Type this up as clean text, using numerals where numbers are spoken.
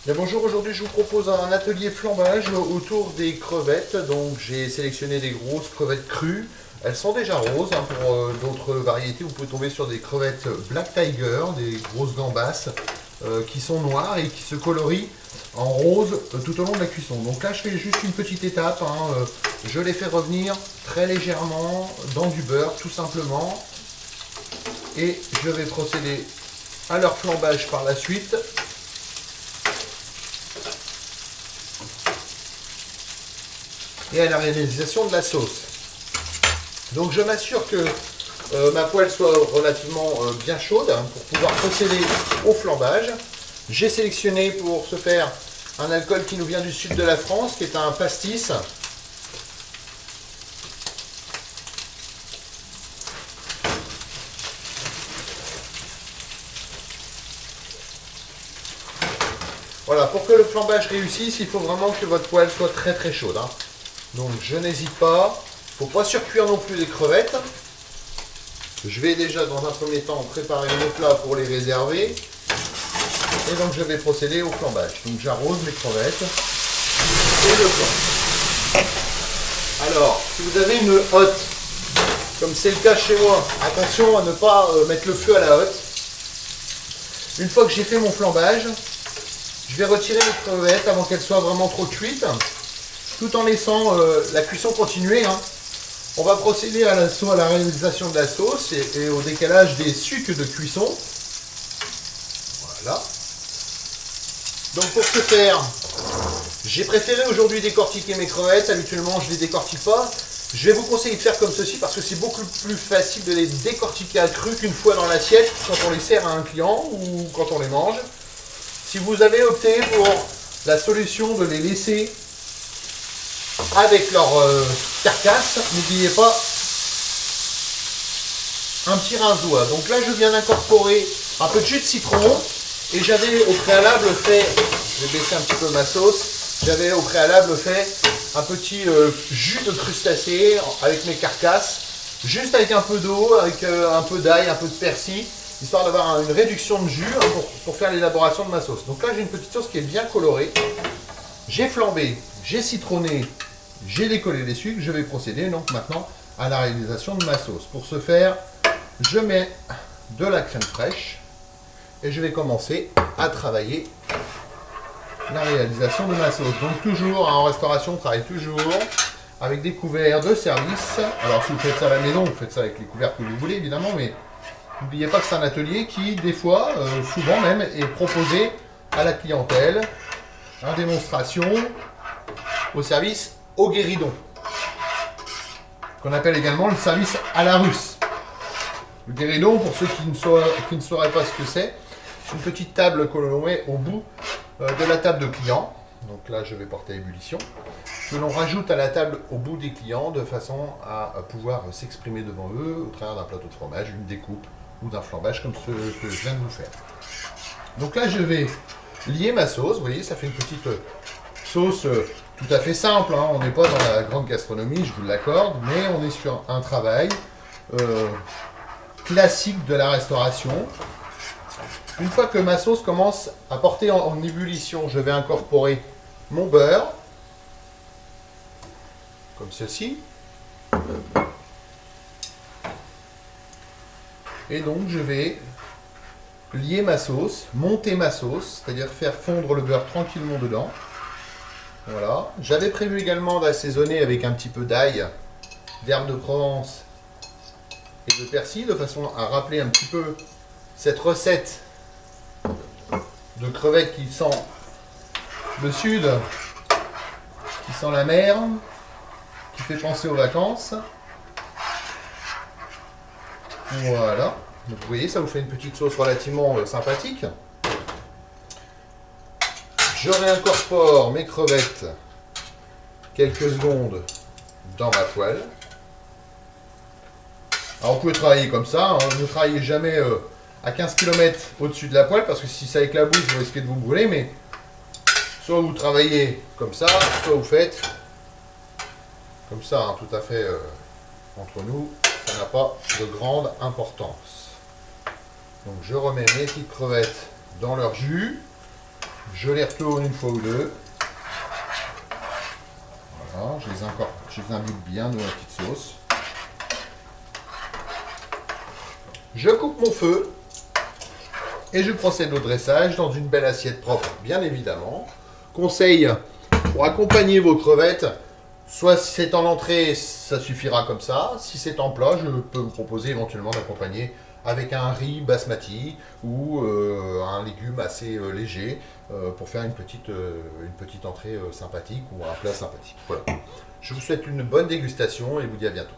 Bien, bonjour, aujourd'hui je vous propose un atelier flambage autour des crevettes. Donc j'ai sélectionné des grosses crevettes crues. Elles sont déjà roses, hein, pour d'autres variétés. Vous pouvez tomber sur des crevettes Black Tiger, des grosses gambasses qui sont noires et qui se colorient en rose tout au long de la cuisson. Donc là je fais juste une petite étape, hein, je les fais revenir très légèrement dans du beurre tout simplement. Et je vais procéder à leur flambage par la suite. Et à la réalisation de la sauce. Donc je m'assure que ma poêle soit relativement bien chaude, hein, pour pouvoir procéder au flambage. J'ai sélectionné pour ce faire un alcool qui nous vient du sud de la France, qui est un pastis. Voilà, pour que le flambage réussisse, il faut vraiment que votre poêle soit très très chaude, hein. Donc je n'hésite pas. Il ne faut pas surcuire non plus les crevettes. Je vais déjà dans un premier temps préparer mon plat pour les réserver. Et donc je vais procéder au flambage. Donc j'arrose mes crevettes et le flambe. Alors, si vous avez une hotte, comme c'est le cas chez moi, attention à ne pas mettre le feu à la hotte. Une fois que j'ai fait mon flambage, je vais retirer les crevettes avant qu'elles soient vraiment trop cuites, tout en laissant la cuisson continuer, hein. On va procéder à la réalisation de la sauce et au décalage des sucs de cuisson. Voilà. Donc pour ce faire, j'ai préféré aujourd'hui décortiquer mes crevettes. Habituellement, je ne les décortique pas. Je vais vous conseiller de faire comme ceci parce que c'est beaucoup plus facile de les décortiquer à cru qu'une fois dans l'assiette quand on les sert à un client ou quand on les mange. Si vous avez opté pour la solution de les laisser avec leur carcasse, n'oubliez pas un petit rinçoir. Donc là je viens d'incorporer un peu de jus de citron et j'avais au préalable fait, je vais baisser un petit peu ma sauce, j'avais au préalable fait un petit jus de crustacé avec mes carcasses, juste avec un peu d'eau, avec un peu d'ail, un peu de persil, histoire d'avoir une réduction de jus, hein, pour faire l'élaboration de ma sauce. Donc là j'ai une petite sauce qui est bien colorée, j'ai flambé, j'ai citronné, j'ai décollé les sucres, je vais procéder donc maintenant à la réalisation de ma sauce. Pour ce faire, je mets de la crème fraîche et je vais commencer à travailler la réalisation de ma sauce. Donc toujours, hein, en restauration, on travaille toujours avec des couverts de service. Alors si vous faites ça à la maison, vous faites ça avec les couverts que vous voulez évidemment, mais n'oubliez pas que c'est un atelier qui, des fois, souvent même, est proposé à la clientèle en démonstration au service au guéridon, qu'on appelle également le service à la russe. Le guéridon, pour ceux qui ne sauraient pas ce que c'est une petite table que l'on met au bout de la table de client. Donc là, je vais porter à ébullition, que l'on rajoute à la table au bout des clients de façon à pouvoir s'exprimer devant eux au travers d'un plateau de fromage, une découpe ou d'un flambage comme ce que je viens de vous faire. Donc là, je vais lier ma sauce. Vous voyez, ça fait une petite sauce tout à fait simple, hein. On n'est pas dans la grande gastronomie, je vous l'accorde, mais on est sur un travail classique de la restauration. Une fois que ma sauce commence à porter en ébullition, je vais incorporer mon beurre, comme ceci. Et donc je vais lier ma sauce, monter ma sauce, c'est-à-dire faire fondre le beurre tranquillement dedans. Voilà. J'avais prévu également d'assaisonner avec un petit peu d'ail, d'herbe de Provence et de persil, de façon à rappeler un petit peu cette recette de crevettes qui sent le sud, qui sent la mer, qui fait penser aux vacances. Voilà. Donc vous voyez, ça vous fait une petite sauce relativement sympathique. Je réincorpore mes crevettes quelques secondes dans ma poêle. Alors vous pouvez travailler comme ça, hein. Ne travaillez jamais à 15 km au-dessus de la poêle parce que si ça éclabousse, vous risquez de vous brûler. Mais soit vous travaillez comme ça, soit vous faites comme ça, hein, tout à fait entre nous, ça n'a pas de grande importance. Donc je remets mes petites crevettes dans leur jus. Je les retourne une fois ou deux. Voilà, je les imbibe bien dans la petite sauce. Je coupe mon feu et je procède au dressage dans une belle assiette propre, bien évidemment. Conseil pour accompagner vos crevettes, soit si c'est en entrée, ça suffira comme ça. Si c'est en plat, je peux vous proposer éventuellement d'accompagner avec un riz basmati ou un légume assez léger pour faire une petite entrée sympathique ou un plat sympathique. Voilà. Je vous souhaite une bonne dégustation et vous dis à bientôt.